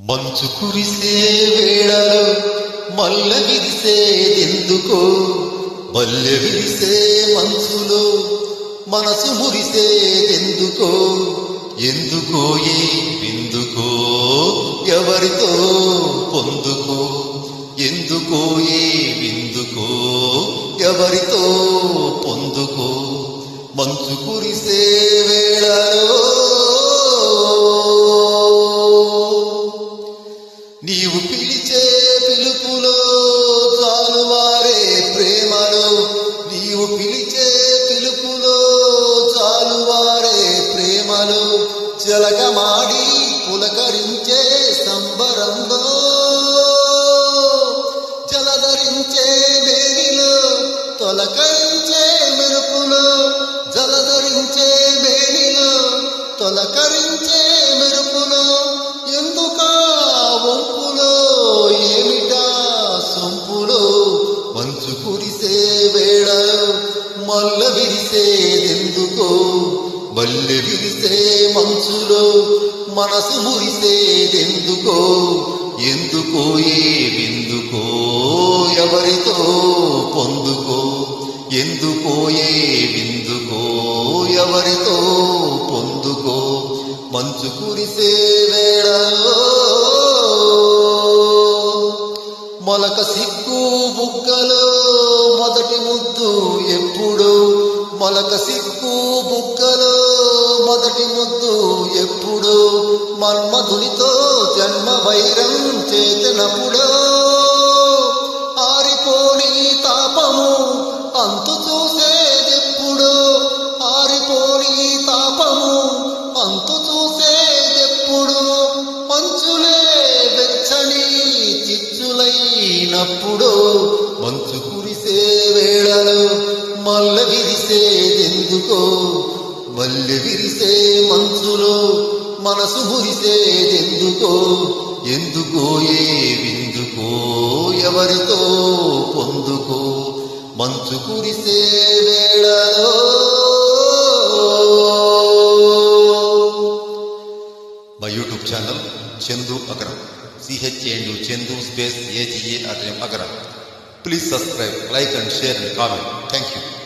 మంచు కురిసే వేళలో మల్ల విరిసేదెందుకో, మల్లె విరిసే మంచులో మనసు మురిసేదెందుకో, ఎందుకో ఏ విందుకో ఎవరితో పొందుకో, ఎందుకో ఏ విందుకో ఎవరితో పొందుకో. మంచు కురిసే వేళలో నీవు పిలిచే పిలుపులో జాలువారే ప్రేమలో, నీవు పిలిచే పిలుపులో జాలువారే ప్రేమలో, జలగమాడి పులకరించే సంబరంలో, జలధరించే వేడిలో తొలకరించే మెరుపులో, జలధరించే వేడిలో తొలకరించే మెరుపులో, ఎందుకా వంపులో ఏమిటా సొంపులో. మంచు కురిసే వేళలో మల్ల విరిసేదెందుకో, మల్లె విరిసే మంచులో మనసు మురిసేదెందుకో, ఎందుకో ఏ విందుకో ఎవరితో పొందుకో, ఎందుకో ఏ విందుకో ఎవరితో పొందుకో. మంచు కురిసే వేళలో మొలక సిగ్గు బుగ్గలో మొదటి ముద్దు ఎప్పుడు, మొలక సిగ్గు బుగ్గలో మొదటి ముద్దు ఎప్పుడు, మన్మధునితో జన్మ వైరం చేతనప్పుడు, ఆరిపోని తాపము అంతు చూసేదెప్పుడు, ఆరిపోని తాపము అంతు చూసేదెప్పుడు, మంచులే వెచ్చని చిచ్చులైనప్పుడు. మంచు కురిసే వేళలో మల్ల విరిసేదెందుకో, మల్లె విరిసే మంచులో మనసు మురిసేదెందుకో, ఎందుకో ఏ విందుకో ఎవరితో పొందుకో. మంచు కురిసే వేళలో. My YouTube channel Chendu Agaram, CHNU Chendu space AGA Agaram. Please subscribe, like and share and comment. Thank you.